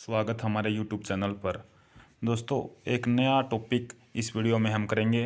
स्वागत हमारे YouTube channel पर। दोस्तों, एक नया टॉपिक इस वीडियो में हम करेंगे।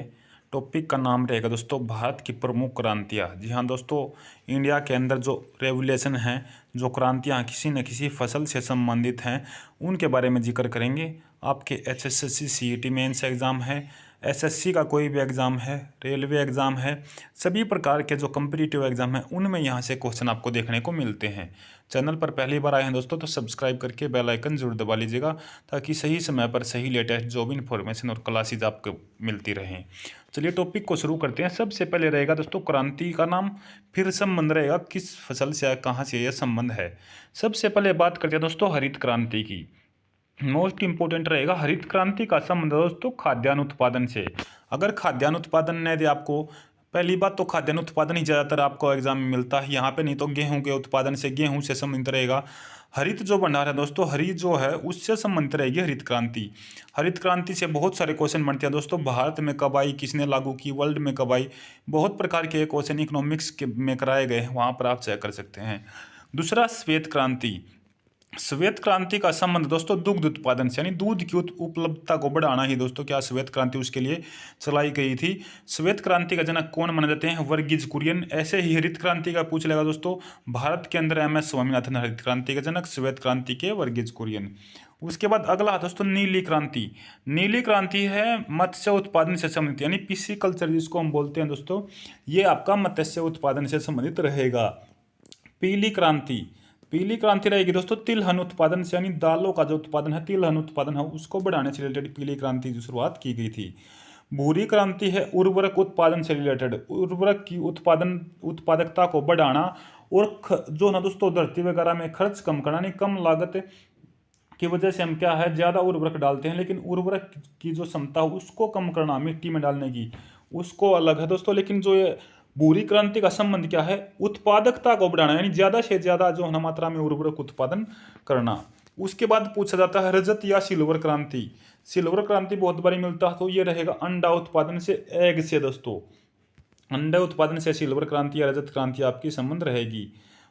टॉपिक का नाम रहेगा दोस्तों भारत की प्रमुख क्रांतियाँ। जी हाँ दोस्तों, इंडिया के अंदर जो रेवोल्यूशन हैं, जो क्रांतियाँ किसी न किसी फसल से संबंधित हैं, उनके बारे में जिक्र करेंगे। आपके एचएसएससी सीईटी मेंस एग्ज़ाम है, एसएससी का कोई भी एग्ज़ाम है, रेलवे एग्ज़ाम है, सभी प्रकार के जो कम्पिटिटिव एग्ज़ाम हैं उनमें यहाँ से क्वेश्चन आपको देखने को मिलते हैं। चैनल पर पहली बार आए हैं दोस्तों तो सब्सक्राइब करके बेल आइकन जरूर दबा लीजिएगा, ताकि सही समय पर सही लेटेस्ट जॉब इन्फॉर्मेशन और क्लासेज आपको मिलती रहें। चलिए टॉपिक को शुरू करते हैं। सबसे पहले रहेगा दोस्तों क्रांति का नाम, फिर संबंध रहेगा किस फसल से, कहाँ से यह संबंध है। सबसे पहले बात करते हैं दोस्तों हरित क्रांति की। मोस्ट इंपोर्टेंट रहेगा हरित क्रांति का संबंध दोस्तों खाद्यान्न उत्पादन से। अगर खाद्यान्न उत्पादन नहीं दे आपको, पहली बात तो खाद्यान्न उत्पादन ही ज़्यादातर आपको एग्जाम में मिलता है यहाँ पे, नहीं तो गेहूं के उत्पादन से, गेहूं से संबंधित रहेगा। हरित जो भंडार है दोस्तों, हरित जो है उससे संबंधित रहेगी हरित क्रांति। हरित क्रांति से बहुत सारे क्वेश्चन बनते हैं दोस्तों। भारत में कब आई, किसने लागू की, वर्ल्ड में कब आई, बहुत प्रकार के क्वेश्चन इकोनॉमिक्स के में कराए गए हैं, वहाँ पर आप चेक कर सकते हैं। दूसरा श्वेत क्रांति। श्वेत क्रांति का संबंध दोस्तों दुग्ध उत्पादन से, यानी दूध की उपलब्धता को बढ़ाना ही दोस्तों क्या श्वेत क्रांति उसके लिए चलाई गई थी। श्वेत क्रांति का जनक कौन माने जाते हैं? वर्गीज कुरियन। ऐसे ही हरित क्रांति का पूछ लेगा दोस्तों, भारत के अंदर एम एस स्वामीनाथन हरित क्रांति का जनक, श्वेत क्रांति के वर्गीज कुरियन। उसके बाद अगला दोस्तों नीली क्रांति। नीली क्रांति है मत्स्य उत्पादन से संबंधित, यानी पीसी कल्चर जिसको हम बोलते हैं दोस्तों, ये आपका मत्स्य उत्पादन से संबंधित रहेगा। पीली क्रांति। पीली क्रांति रहेगी दोस्तों तिलहन उत्पादन से, यानी दालों का जो उत्पादन है, तिलहन उत्पादन है, उसको बढ़ाने से रिलेटेड पीली क्रांति की शुरुआत की गई थी। भूरी क्रांति है उर्वरक उत्पादन से रिलेटेड, उर्वरक की उत्पादकता को बढ़ाना और जो ना दोस्तों धरती वगैरह में खर्च कम करना, यानी कम लागत की वजह से हम क्या है ज़्यादा उर्वरक डालते हैं, लेकिन उर्वरक की जो क्षमता है उसको कम करना, मिट्टी में डालने की, उसको अलग है दोस्तों। लेकिन जो ये भूरी क्रांति का संबंध क्या है? उत्पादकता को बढ़ाना, यानी ज़्यादा से ज़्यादा जो है मात्रा में उर्वरक उत्पादन करना। उसके बाद पूछा जाता है रजत या सिल्वर क्रांति। सिल्वर क्रांति बहुत बारी मिलता है, तो ये रहेगा अंडा उत्पादन से, एग से दोस्तों। अंडा उत्पादन से सिल्वर क्रांति या रजत क्रांति आपकी संबंध रहेगी।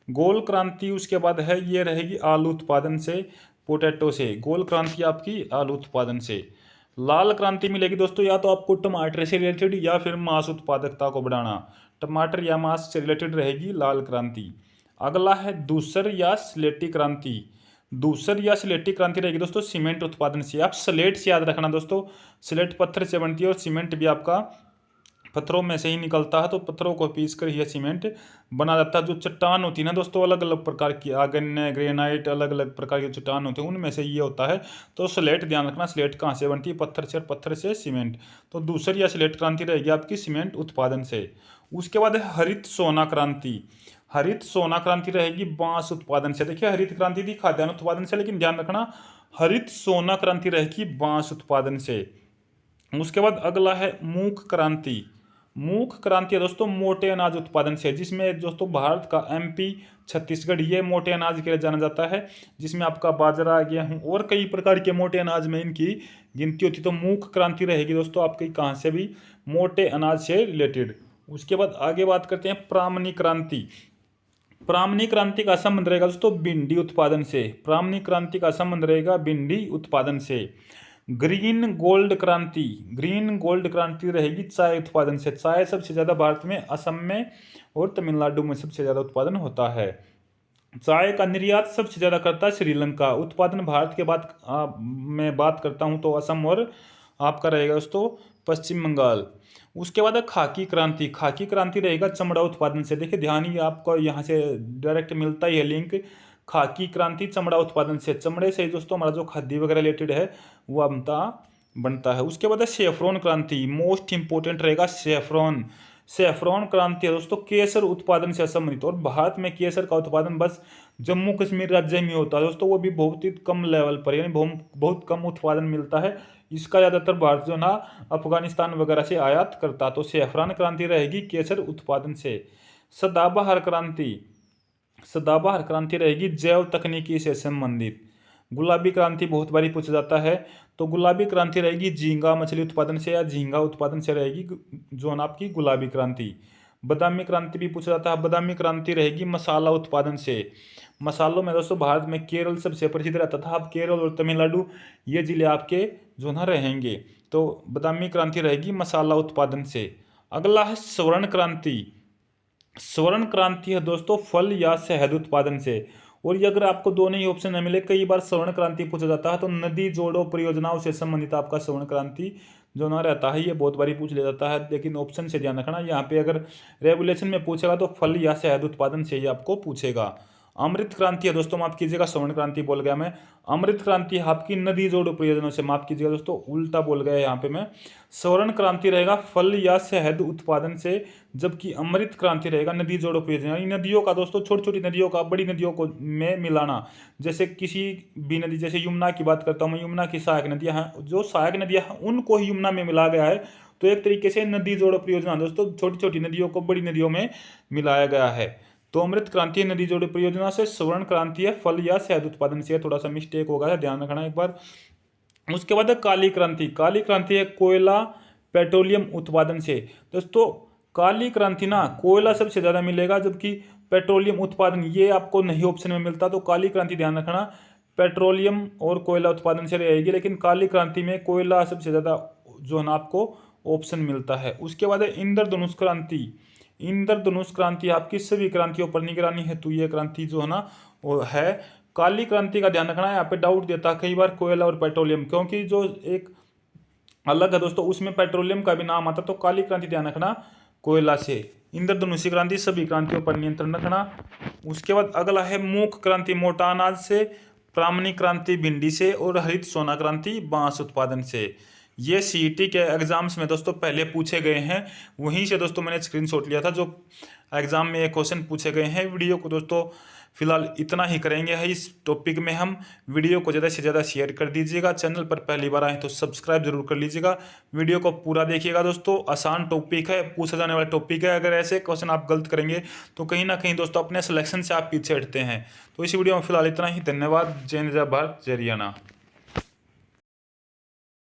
गोल क्रांति उसके बाद है, ये रहेगी आलू उत्पादन से, पोटैटो से। गोल क्रांति आपकी आलू उत्पादन से। लाल क्रांति मिलेगी दोस्तों या तो आपको टमाटर से रिलेटेड या फिर मांस उत्पादकता को बढ़ाना, टमाटर या मांस से रिलेटेड रहेगी लाल क्रांति। अगला है दूसर या स्लेटी क्रांति। दूसर या स्लेटी क्रांति रहेगी दोस्तों सीमेंट उत्पादन से। आप स्लेट से याद रखना दोस्तों, स्लेट पत्थर से बनती है और सीमेंट भी आपका पत्थरों में से ही निकलता है, तो पत्थरों को पीस कर यह सीमेंट बना जाता है। जो चट्टान होती है ना दोस्तों, अलग अलग प्रकार की, आगन्य, ग्रेनाइट, अलग अलग प्रकार की चट्टान होती है, उनमें से ये होता है। तो स्लेट ध्यान रखना, स्लेट कहाँ से बनती है? पत्थर से, और पत्थर से सीमेंट। तो दूसरी या स्लेट क्रांति रहेगी आपकी सीमेंट उत्पादन से। उसके बाद है हरित सोना क्रांति। हरित सोना क्रांति रहेगी बांस उत्पादन से। देखिए हरित क्रांति थी खाद्यान्न उत्पादन से, लेकिन ध्यान रखना हरित सोना क्रांति रहेगी बांस उत्पादन से। उसके बाद अगला है मूक क्रांति। मूक क्रांति है दोस्तों मोटे अनाज उत्पादन से, जिसमें दोस्तों भारत का एमपी, छत्तीसगढ़, ये मोटे अनाज के लिए जाना जाता है, जिसमें आपका बाजरा, गेहूं और कई प्रकार के मोटे अनाज में इनकी गिनती होती है। तो मूक क्रांति रहेगी दोस्तों आपकी कहाँ से भी? मोटे अनाज से रिलेटेड। उसके बाद आगे बात करते हैं प्रामणी क्रांति। प्रामणी क्रांति का संबंध रहेगा दोस्तों भिंडी उत्पादन से। प्रामणी क्रांति का संबंध रहेगा भिंडी उत्पादन से। ग्रीन गोल्ड क्रांति। ग्रीन गोल्ड क्रांति रहेगी चाय उत्पादन से। चाय सबसे ज़्यादा भारत में असम में और तमिलनाडु में सबसे ज़्यादा उत्पादन होता है। चाय का निर्यात सबसे ज़्यादा करता है श्रीलंका। उत्पादन भारत के बाद मैं बात करता हूँ तो असम और आपका रहेगा दोस्तों पश्चिम बंगाल। उसके बाद है खाकी क्रांति। खाकी क्रांति रहेगा चमड़ा उत्पादन से। देखिए ध्यान ही आपको यहाँ से डायरेक्ट मिलता ही है लिंक, खाकी क्रांति चमड़ा उत्पादन से। चमड़े से दोस्तों हमारा जो खाद्य वगैरह रिलेटेड है वो बनता है। उसके बाद है सेफ्रॉन क्रांति। मोस्ट इंपोर्टेंट रहेगा सेफ्रॉन। सेफ्रॉन क्रांति है दोस्तों केसर उत्पादन से संबंधित, और भारत में केसर का उत्पादन बस जम्मू कश्मीर राज्य में होता है दोस्तों, वो भी बहुत ही कम लेवल पर, यानी बहुत कम उत्पादन मिलता है। इसका ज़्यादातर भारत जो ना अफगानिस्तान वगैरह से आयात करता। तो सेफ्रॉन क्रांति रहेगी केसर उत्पादन से। सदाबहार क्रांति। सदाबहार क्रांति रहेगी जैव तकनीकी से संबंधित। गुलाबी क्रांति बहुत बारी पूछा जाता है, तो गुलाबी क्रांति रहेगी झींगा मछली उत्पादन से या झींगा उत्पादन से रहेगी जो आपकी गुलाबी क्रांति। बादामी क्रांति भी पूछा जाता है। बादामी क्रांति रहेगी मसाला उत्पादन से। मसालों में दोस्तों भारत में केरल सबसे प्रसिद्ध रहता था। अब केरल और तमिलनाडु ये जिले आपके जो ना रहेंगे। तो बादामी क्रांति रहेगी मसाला उत्पादन से। अगला है स्वर्ण क्रांति। स्वर्ण क्रांति है दोस्तों फल या शहद उत्पादन से। और ये अगर आपको दोनों ही ऑप्शन न मिले, कई बार स्वर्ण क्रांति पूछा जाता है, तो नदी जोड़ो परियोजनाओं से संबंधित आपका स्वर्ण क्रांति जो ना रहता है ये बहुत बारी पूछ लिया जाता है। लेकिन ऑप्शन से ध्यान रखना, यहाँ पे अगर रेगुलेशन में पूछेगा तो फल या शहद उत्पादन से ही आपको पूछेगा। अमृत क्रांति है दोस्तों, माफ कीजिएगा स्वर्ण क्रांति बोल गया मैं। अमृत क्रांति आपकी नदी जोड़ो परियोजनाओं से, माफ कीजिएगा दोस्तों उल्टा बोल गया यहाँ पे मैं। स्वर्ण क्रांति रहेगा फल या शहद उत्पादन से, जबकि अमृत क्रांति रहेगा नदी जोड़ो परियोजना। इन नदियों का दोस्तों छोटी छोटी नदियों का बड़ी नदियों को में मिलाना। जैसे किसी भी नदी, जैसे यमुना की बात करता हूँ मैं, यमुना की सहायक नदियाँ हैं, जो सहायक नदियाँ हैं उनको ही यमुना में मिला गया है। तो एक तरीके से नदी जोड़ो परियोजना दोस्तों छोटी छोटी नदियों को बड़ी नदियों में मिलाया गया है। तो अमृत क्रांति है नदी जोड़ो परियोजना से, स्वर्ण क्रांति है फल या शहद उत्पादन से। थोड़ा सा मिस्टेक होगा है, ध्यान रखना एक बार। उसके बाद है काली क्रांति। काली क्रांति है कोयला पेट्रोलियम उत्पादन से। दोस्तों काली क्रांति ना कोयला सबसे ज़्यादा मिलेगा, जबकि पेट्रोलियम उत्पादन ये आपको नहीं ऑप्शन में मिलता। तो काली क्रांति ध्यान रखना पेट्रोलियम और कोयला उत्पादन से रहेगी, लेकिन काली क्रांति में कोयला सबसे ज़्यादा जो है ना आपको ऑप्शन मिलता है। उसके बाद है इंद्रधनुष क्रांति। इंद्रधनुष क्रांति आपकी सभी क्रांतियों पर निगरानी हेतु ये क्रांति जो है ना वो है। काली क्रांति का ध्यान रखना है, यहाँ पे डाउट देता है कई बार कोयला और पेट्रोलियम, क्योंकि जो एक अलग है दोस्तों उसमें पेट्रोलियम का भी नाम आता। तो काली क्रांति ध्यान रखना कोयला से। इंद्रधनुषी क्रांति सभी क्रांतियों पर नियंत्रण रखना। उसके बाद अगला है मूक क्रांति मोटा अनाज से, प्रामाणिक क्रांति भिंडी से, और हरित सोना क्रांति बांस उत्पादन से। ये सीईटी के एग्जाम्स में दोस्तों पहले पूछे गए हैं, वहीं से दोस्तों मैंने स्क्रीनशॉट लिया था जो एग्जाम में ये क्वेश्चन पूछे गए हैं। वीडियो को दोस्तों फिलहाल इतना ही करेंगे है इस टॉपिक में हम। वीडियो को ज़्यादा से ज़्यादा शेयर कर दीजिएगा। चैनल पर पहली बार आए तो सब्सक्राइब जरूर कर लीजिएगा। वीडियो को पूरा देखिएगा दोस्तों, आसान टॉपिक है, पूछा जाने वाला टॉपिक है। अगर ऐसे क्वेश्चन आप गलत करेंगे तो कहीं ना कहीं दोस्तों अपने सिलेक्शन से आप पीछे हटते हैं। तो इस वीडियो में फिलहाल इतना ही। धन्यवाद। जय हिंद, जय भारत, जय हरियाणा।